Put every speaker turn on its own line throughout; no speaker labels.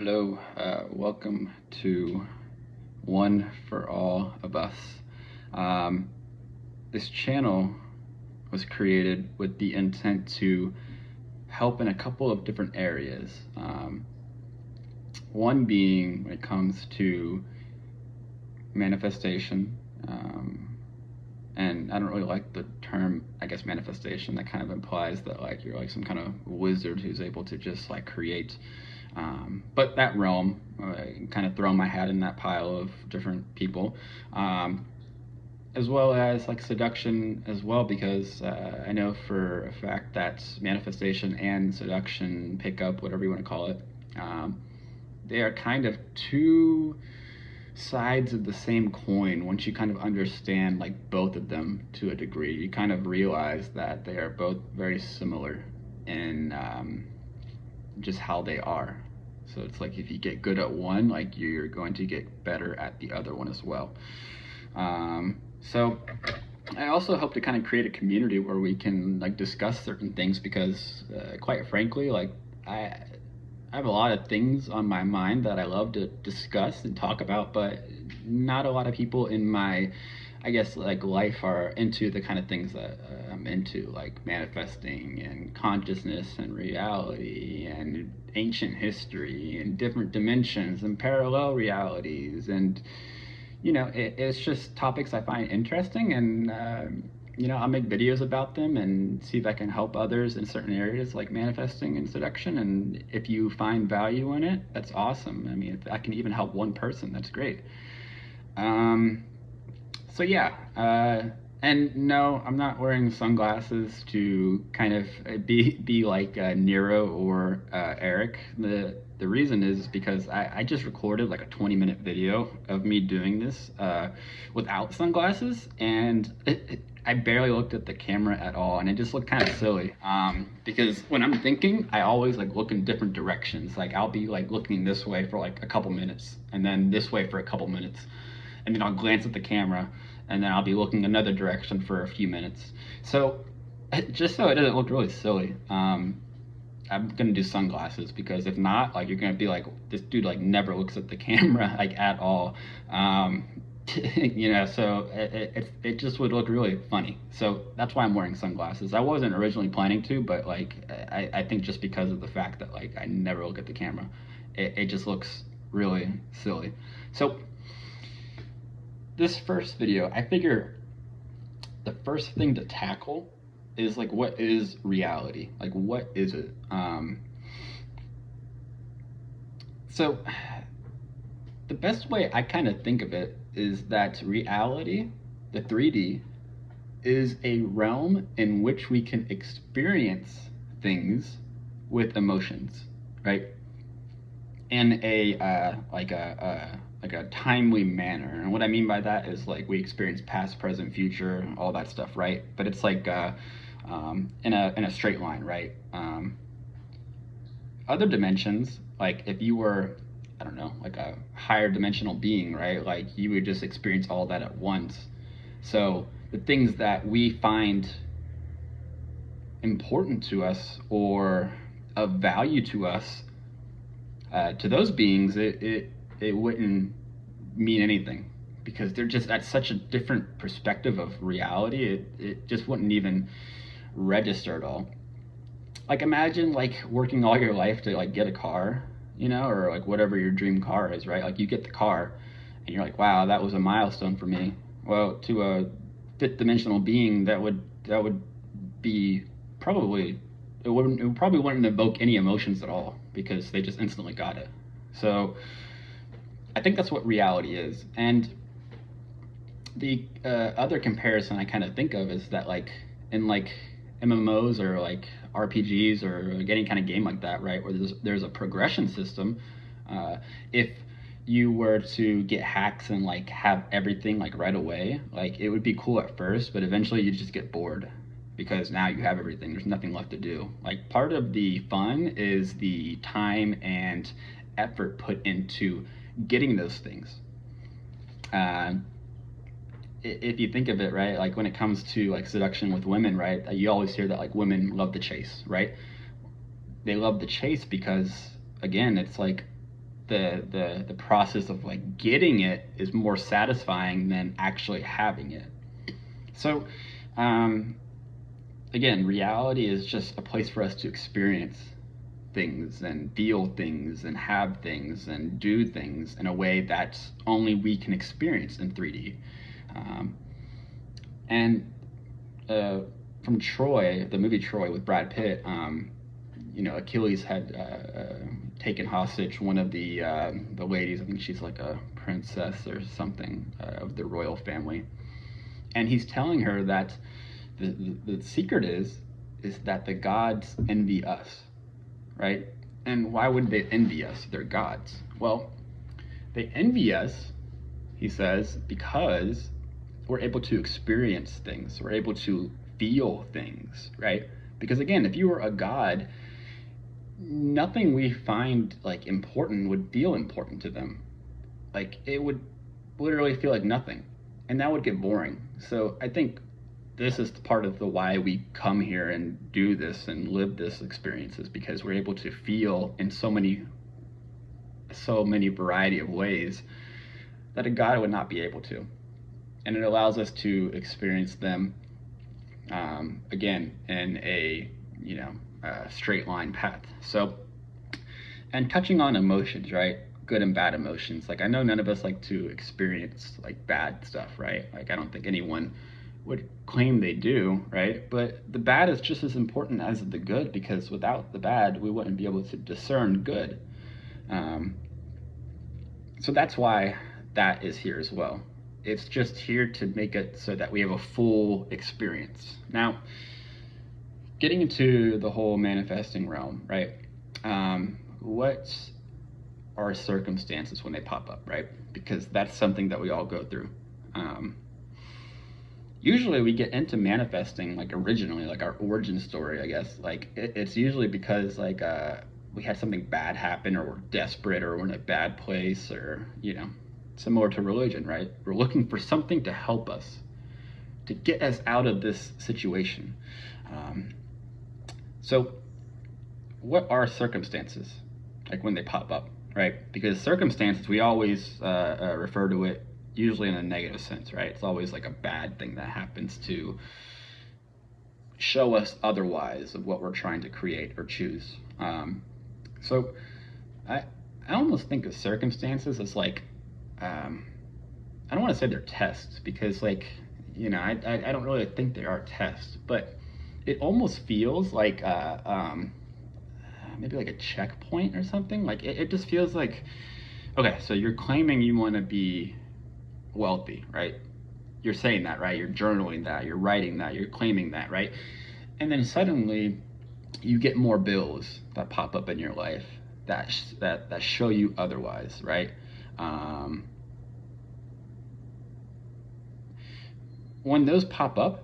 Hello, welcome to One for All of Us. Um, this channel was created with the intent to help in a couple of different areas. One being when it comes to manifestation, and I don't really like the term, I guess, manifestation. That kind of implies that like you're like some kind of wizard who's able to just like create. But that realm, kind of throw my hat in that pile of different people, as well as like seduction as well, because I know for a fact that manifestation and seduction, pickup, whatever you want to call it, they are kind of two sides of the same coin. Once you kind of understand like both of them to a degree, you kind of realize that they are both very similar in just how they are. So it's like if you get good at one, like you're going to get better at the other one as well. So I also hope to kind of create a community where we can like discuss certain things, because quite frankly, like I have a lot of things on my mind that I love to discuss and talk about, but not a lot of people in my, I guess, like life are into the kind of things that I'm into, like manifesting and consciousness and reality and ancient history and different dimensions and parallel realities. And it's just topics I find interesting, and I'll make videos about them and see if I can help others in certain areas like manifesting and seduction. And if you find value in it, that's awesome. I mean, if I can even help one person, that's great. So yeah, and no, I'm not wearing sunglasses to kind of be like Nero or Eric. The reason is because I just recorded like a 20-minute video of me doing this without sunglasses, and I barely looked at the camera at all, and it just looked kind of silly. Because when I'm thinking, I always like look in different directions. Like I'll be like looking this way for like a couple minutes, and then this way for a couple minutes, and then I'll glance at the camera, and then I'll be looking another direction for a few minutes. So just so it doesn't look really silly, I'm gonna do sunglasses, because if not, like you're gonna be like, this dude like never looks at the camera like at all. So it just would look really funny. So that's why I'm wearing sunglasses. I wasn't originally planning to, but like I think just because of the fact that like I never look at the camera, it just looks really silly. So this first video, I figure the first thing to tackle is like, what is reality? Like, what is it? So the best way I kind of think of it is that reality, the 3D, is a realm in which we can experience things with emotions, right? In a like a timely manner. And what I mean by that is like we experience past, present, future, all that stuff, right? But it's like in a straight line, right? Other dimensions, like if you were, I don't know, like a higher dimensional being, right? Like you would just experience all that at once. So the things that we find important to us or of value to us, to those beings, it wouldn't mean anything, because they're just at such a different perspective of reality. It just wouldn't even register at all. Like imagine like working all your life to like get a car, or like whatever your dream car is, right? Like you get the car and you're like, wow, that was a milestone for me. Well, to a fifth dimensional being, that would be probably, it probably wouldn't evoke any emotions at all, because they just instantly got it. So I think that's what reality is. And the other comparison I kind of think of is that like in like MMOs or like RPGs or any kind of game like that, right, where there's a progression system. If you were to get hacks and like have everything like right away, like it would be cool at first, but eventually you just get bored, because now you have everything. There's nothing left to do. Like part of the fun is the time and effort put into getting those things. If you think of it, right, like when it comes to like seduction with women, right, you always hear that like women love the chase, right? They love the chase because, again, it's like the process of like getting it is more satisfying than actually having it. So again, reality is just a place for us to experience things and feel things and have things and do things in a way that only we can experience in 3D. And from Troy, the movie Troy with Brad Pitt, Achilles had taken hostage one of the ladies. I think she's like a princess or something of the royal family, and he's telling her that the secret is that the gods envy us, right? And why would they envy us? They're gods. Well, they envy us, he says, because we're able to experience things. We're able to feel things, right? Because again, if you were a god, nothing we find like important would feel important to them. Like it would literally feel like nothing, and that would get boring. So I think this is part of the why we come here and do this and live this experiences, because we're able to feel in so many variety of ways that a god would not be able to, and it allows us to experience them again in a straight line path. So, and touching on emotions, right? Good and bad emotions. Like I know none of us like to experience like bad stuff, right? Like I don't think anyone would claim they do, right? But the bad is just as important as the good, because without the bad, we wouldn't be able to discern good. So that's why that is here as well. It's just here to make it so that we have a full experience. Now, getting into the whole manifesting realm, right? What are circumstances when they pop up, right? Because that's something that we all go through. Usually we get into manifesting like originally, like our origin story, I guess. Like it's usually because like we had something bad happen, or we're desperate, or we're in a bad place, or similar to religion, right? We're looking for something to help us, to get us out of this situation. So what are circumstances, like when they pop up, right? Because circumstances, we always refer to it usually in a negative sense, right? It's always like a bad thing that happens to show us otherwise of what we're trying to create or choose. So I almost think of circumstances as like, I don't want to say they're tests, because like, I don't really think they are tests, but it almost feels like maybe like a checkpoint or something. Like it just feels like, okay, so you're claiming you want to be wealthy, right? You're saying that, right? You're journaling that, you're writing that, you're claiming that, right? And then suddenly you get more bills that pop up in your life that show you otherwise, right? When those pop up,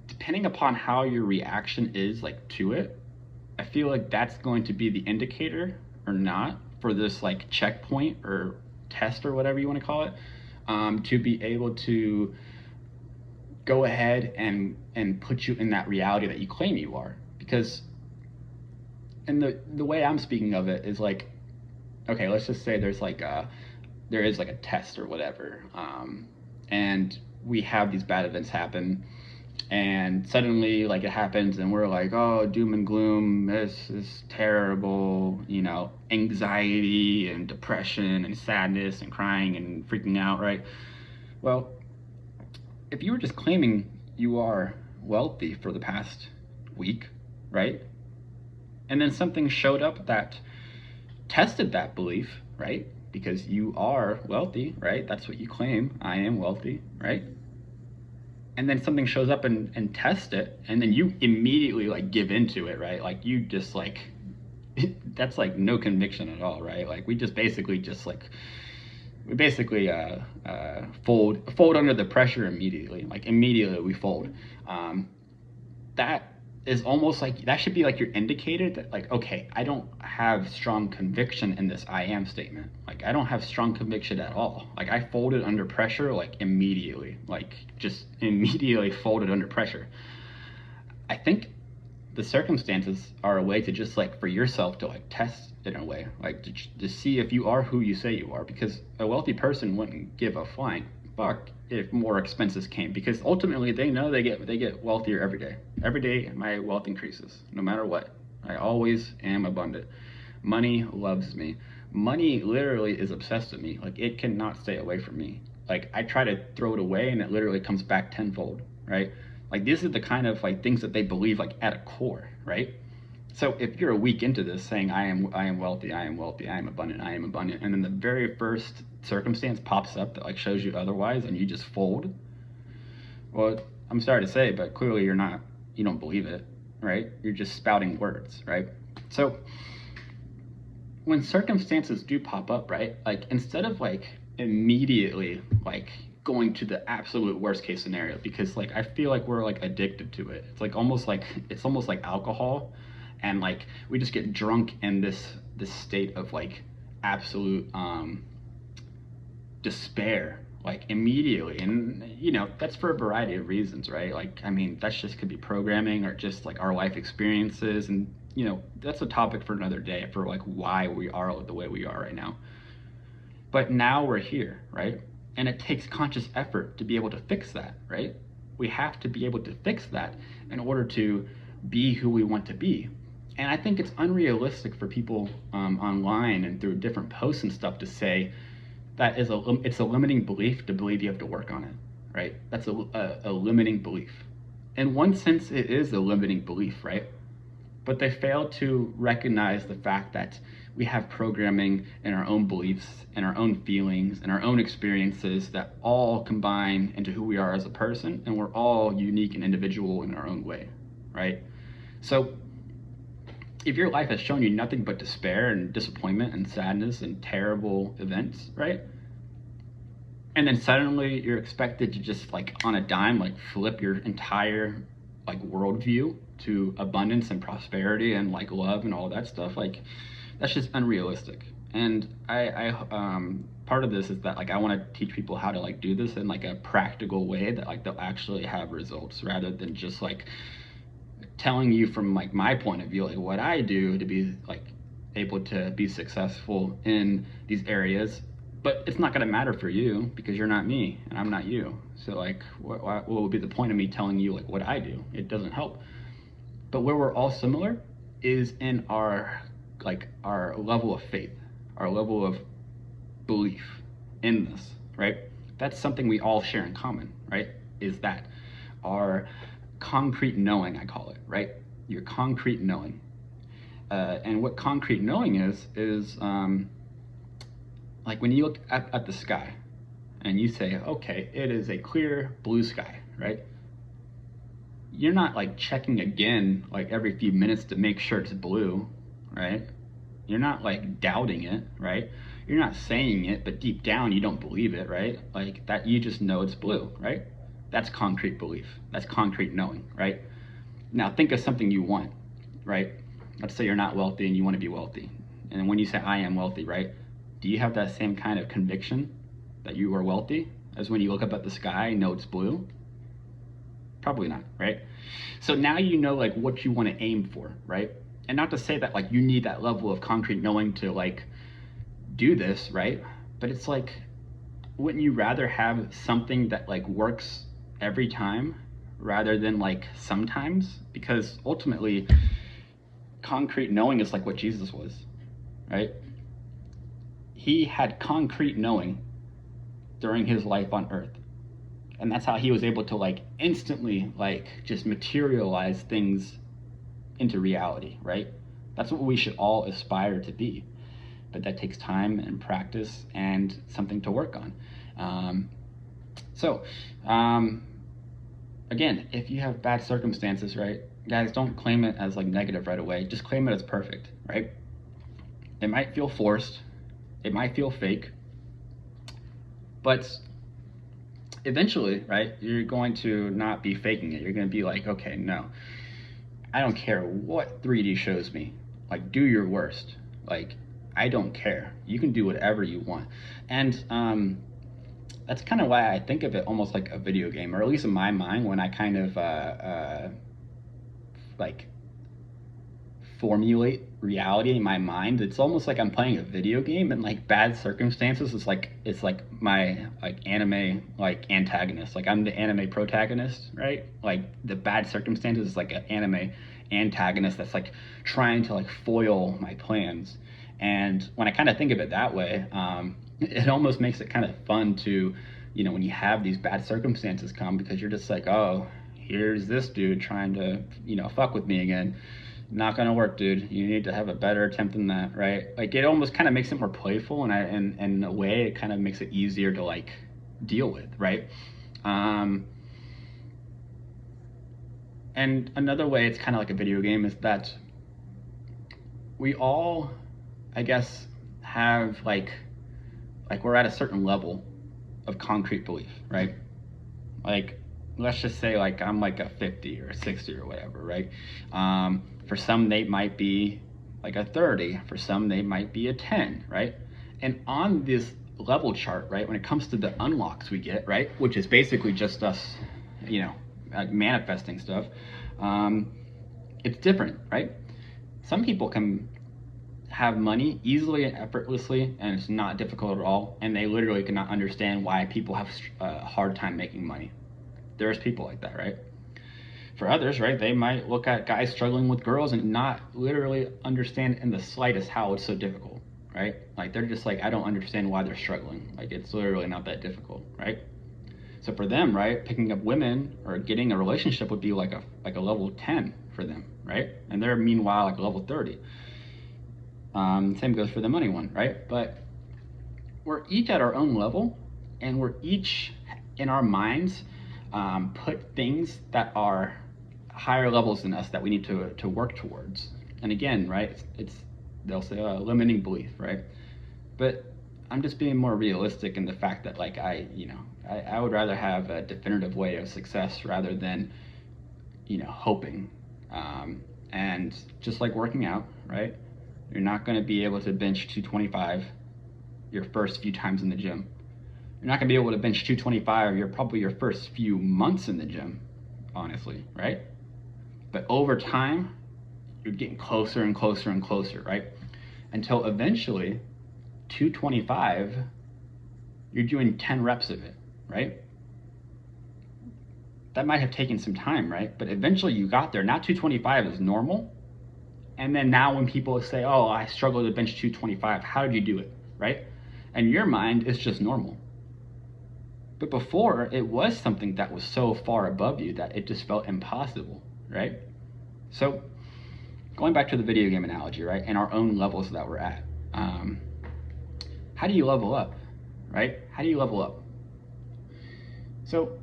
depending upon how your reaction is like to it, I feel like that's going to be the indicator or not for this like checkpoint or test or whatever you want to call it, to be able to go ahead and put you in that reality that you claim you are. Because, and the way I'm speaking of it is like, okay, let's just say there is like a test or whatever, and we have these bad events happen, and suddenly like it happens and we're like, oh, doom and gloom, this is terrible, anxiety and depression and sadness and crying and freaking out, right? Well, if you were just claiming you are wealthy for the past week, right? And then something showed up that tested that belief, right? Because you are wealthy, right? That's what you claim. I am wealthy, right? And then something shows up and tests it, and then you immediately like give into it, right? Like you just like, that's like no conviction at all, right? Like we basically fold under the pressure immediately. Like immediately we fold. That is almost like, that should be like your indicator that like, okay, I don't have strong conviction in this I am statement. Like I don't have strong conviction at all. Like I folded under pressure like immediately, like just immediately folded under pressure. I think the circumstances are a way to just like for yourself to like test in a way, like to see if you are who you say you are, because a wealthy person wouldn't give a flying fuck if more expenses came, because ultimately they know they get wealthier every day. Every day my wealth increases no matter what. I always am abundant. Money loves me. Money literally is obsessed with me. Like, it cannot stay away from me. Like, I try to throw it away and it literally comes back tenfold, right? Like, this is the kind of like things that they believe like at a core, right? So if you're a week into this saying I am wealthy, I am wealthy, I am abundant, and then the very first circumstance pops up that like shows you otherwise and you just fold, well, I'm sorry to say, but clearly you don't believe it, right? You're just spouting words, right? So when circumstances do pop up, right? Like, instead of like immediately like going to the absolute worst case scenario, because like I feel like we're like addicted to it. It's almost like alcohol, and like we just get drunk in this state of like absolute despair, like immediately. And that's for a variety of reasons, right? Like, I mean, that's just could be programming or just like our life experiences, and that's a topic for another day, for like why we are the way we are right now. But now we're here, right? And it takes conscious effort to be able to fix that, right? We have to be able to fix that in order to be who we want to be. And I think it's unrealistic for people online and through different posts and stuff to say that it's a limiting belief to believe you have to work on it, right? That's a limiting belief. In one sense, it is a limiting belief, right? But they fail to recognize the fact that we have programming in our own beliefs and our own feelings and our own experiences that all combine into who we are as a person, and we're all unique and individual in our own way, right? So if your life has shown you nothing but despair and disappointment and sadness and terrible events, right? And then suddenly you're expected to just like on a dime, like flip your entire like worldview to abundance and prosperity and like love and all that stuff, like that's just unrealistic. And I part of this is that like I want to teach people how to like do this in like a practical way that like they'll actually have results, rather than just like telling you from like my point of view like what I do to be like able to be successful in these areas. But it's not going to matter for you because you're not me and I'm not you. So like what would be the point of me telling you like what I do? It doesn't help. But where we're all similar is in our level of faith, our level of belief in this, right? That's something we all share in common, right? Is that our concrete knowing, I call it, right? Your concrete knowing. And what concrete knowing is like when you look at the sky and you say, okay, it is a clear blue sky, right? You're not like checking again like every few minutes to make sure it's blue, right? You're not like doubting it, right? You're not saying it, but deep down you don't believe it, right? Like that, you just know it's blue, right? That's concrete belief. That's concrete knowing, right? Now think of something you want, right? Let's say you're not wealthy and you want to be wealthy. And when you say I am wealthy, right? Do you have that same kind of conviction that you are wealthy as when you look up at the sky and know it's blue? Probably not, right? So now you know like what you want to aim for, right? And not to say that like you need that level of concrete knowing to like do this, right? But it's like, wouldn't you rather have something that like works every time rather than like sometimes? Because ultimately concrete knowing is like what Jesus was, right? He had concrete knowing during his life on earth. And that's how he was able to like instantly like just materialize things into reality, right? That's what we should all aspire to be. But that takes time and practice and something to work on. Again, if you have bad circumstances, right, guys, don't claim it as like negative right away. Just claim it as perfect, right? It might feel forced. It might feel fake. But eventually, right, you're going to not be faking it. You're going to be like, okay, no, I don't care what 3D shows me. Like, do your worst. Like, I don't care. You can do whatever you want. And that's kind of why I think of it almost like a video game, or at least in my mind, when I kind of like formulate reality in my mind. It's almost like I'm playing a video game, and like bad circumstances is like, it's like my like anime like antagonist. Like I'm the anime protagonist, right? Like the bad circumstances is like an anime antagonist that's like trying to like foil my plans. And when I kind of think of it that way, it almost makes it kind of fun to, you know, when you have these bad circumstances come, because you're just like, oh, here's this dude trying to, you know, fuck with me again. Not gonna work, dude. You need to have a better attempt than that, right? Like it almost kind of makes it more playful, and in a way, it kind of makes it easier to like deal with, right? And another way it's kind of like a video game is that we all, I guess, have like we're at a certain level of concrete belief, right? Like let's just say like I'm like a 50 or a 60 or whatever, right? For some they might be like a 30, for some they might be a 10, right? And on this level chart, right, when it comes to the unlocks we get, right, which is basically just us, you know, manifesting stuff, it's different, right? Some people can have money easily and effortlessly, and it's not difficult at all, and they literally cannot understand why people have a hard time making money. There's people like that, right? For others, right, they might look at guys struggling with girls and not literally understand in the slightest how it's so difficult, right? Like they're just like, I don't understand why they're struggling. Like it's literally not that difficult, right? So for them, right, picking up women or getting a relationship would be like a level 10 for them, right? And they're meanwhile like a level 30. Same goes for the money one, right? But we're each at our own level, and we're each in our minds put things that are higher levels than us that we need to work towards. And again, right, it's they'll say limiting belief, right? But I'm just being more realistic in the fact that like I would rather have a definitive way of success rather than, you know, hoping. And just like working out, right? You're not going to be able to bench 225 your first few times in the gym. You're not going to be able to bench 225 your first few months in the gym, honestly, right? But over time, you're getting closer and closer and closer, right? Until eventually, 225, you're doing 10 reps of it, right? That might have taken some time, right? But eventually you got there. Now 225 is normal. And then now when people say, oh, I struggle to bench 225, how did you do it, right? In your mind, it's just normal. But before, it was something that was so far above you that it just felt impossible, right? So going back to the video game analogy, right, and our own levels that we're at, how do you level up, right? How do you level up? So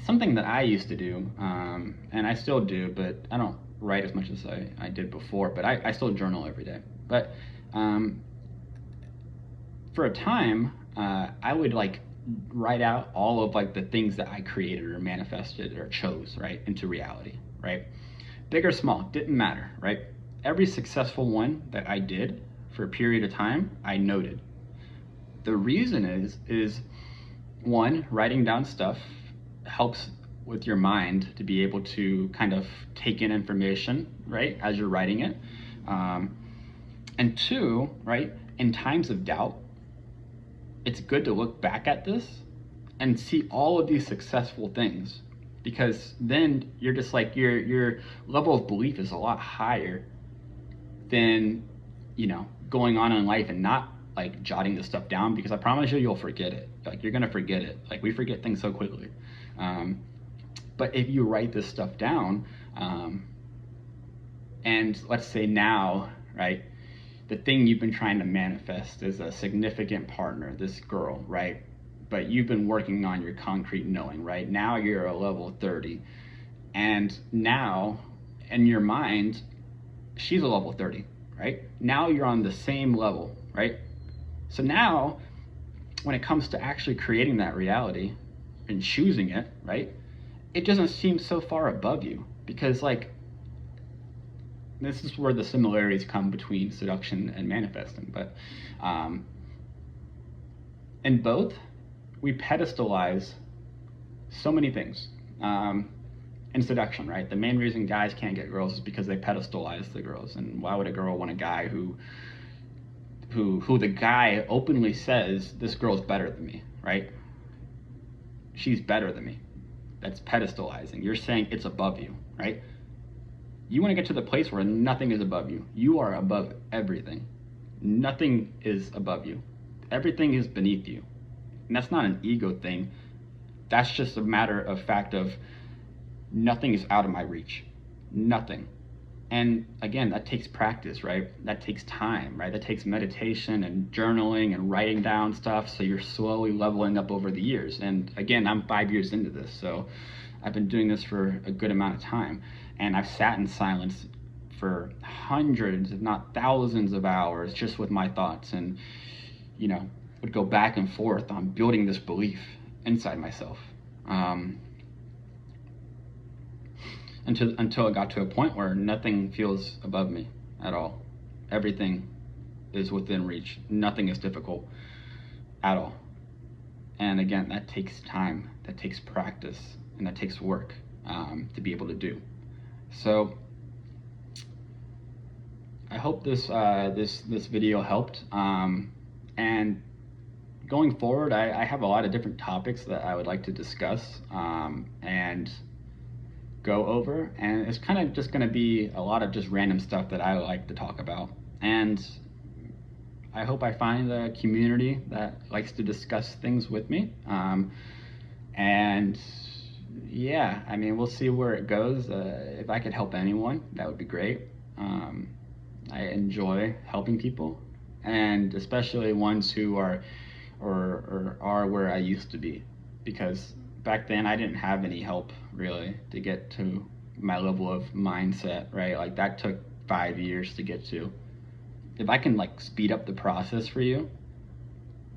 something that I used to do, and I still do, but I don't write as much as I did before, but I still journal every day. But for a time, I would like write out all of like the things that I created or manifested or chose, right, into reality, right? Big or small, didn't matter, right? Every successful one that I did for a period of time, I noted. The reason is one, writing down stuff helps with your mind to be able to kind of take in information, right, as you're writing it. And two, right, in times of doubt, it's good to look back at this and see all of these successful things, because then you're just like your level of belief is a lot higher than, you know, going on in life and not like jotting this stuff down, because I promise you'll forget it. Like you're gonna forget it. Like we forget things so quickly. But if you write this stuff down, and let's say now, right, the thing you've been trying to manifest is a significant partner, this girl, right? But you've been working on your concrete knowing, right? Now you're a level 30. And now, in your mind, she's a level 30, right? Now you're on the same level, right? So now, when it comes to actually creating that reality and choosing it, right, it doesn't seem so far above you, because like, this is where the similarities come between seduction and manifesting. But in both, we pedestalize so many things. in seduction, right? The main reason guys can't get girls is because they pedestalize the girls. And why would a girl want a guy who the guy openly says, this girl's better than me, right? She's better than me. That's pedestalizing. You're saying it's above you, right? You want to get to the place where nothing is above you. You are above everything. Nothing is above you. Everything is beneath you. And that's not an ego thing. That's just a matter of fact of nothing is out of my reach. Nothing. And again, that takes practice, right? That takes time, right? That takes meditation and journaling and writing down stuff. So you're slowly leveling up over the years. And again, I'm 5 years into this. So I've been doing this for a good amount of time. And I've sat in silence for hundreds, if not thousands of hours just with my thoughts, and, you know, would go back and forth on building this belief inside myself. Until it got to a point where nothing feels above me at all. Everything is within reach. Nothing is difficult at all. And again, that takes time, that takes practice, and that takes work to be able to do. So I hope this video helped. And going forward, I have a lot of different topics that I would like to discuss and go over, and it's kind of just going to be a lot of just random stuff that I like to talk about. And I hope I find a community that likes to discuss things with me. And yeah, I mean, we'll see where it goes. If I could help anyone, that would be great. I enjoy helping people, and especially ones who are where I used to be, because back then I didn't have any help really to get to my level of mindset, right? Like that took 5 years to get to. If I can like speed up the process for you,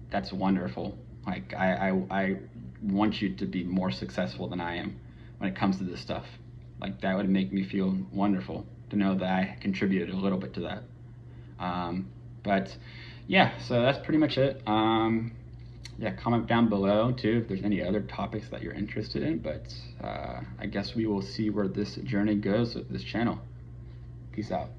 that's wonderful. Like I want you to be more successful than I am when it comes to this stuff. Like that would make me feel wonderful to know that I contributed a little bit to that. But yeah, so that's pretty much it. Yeah, comment down below too if there's any other topics that you're interested in, but I guess we will see where this journey goes with this channel. Peace out.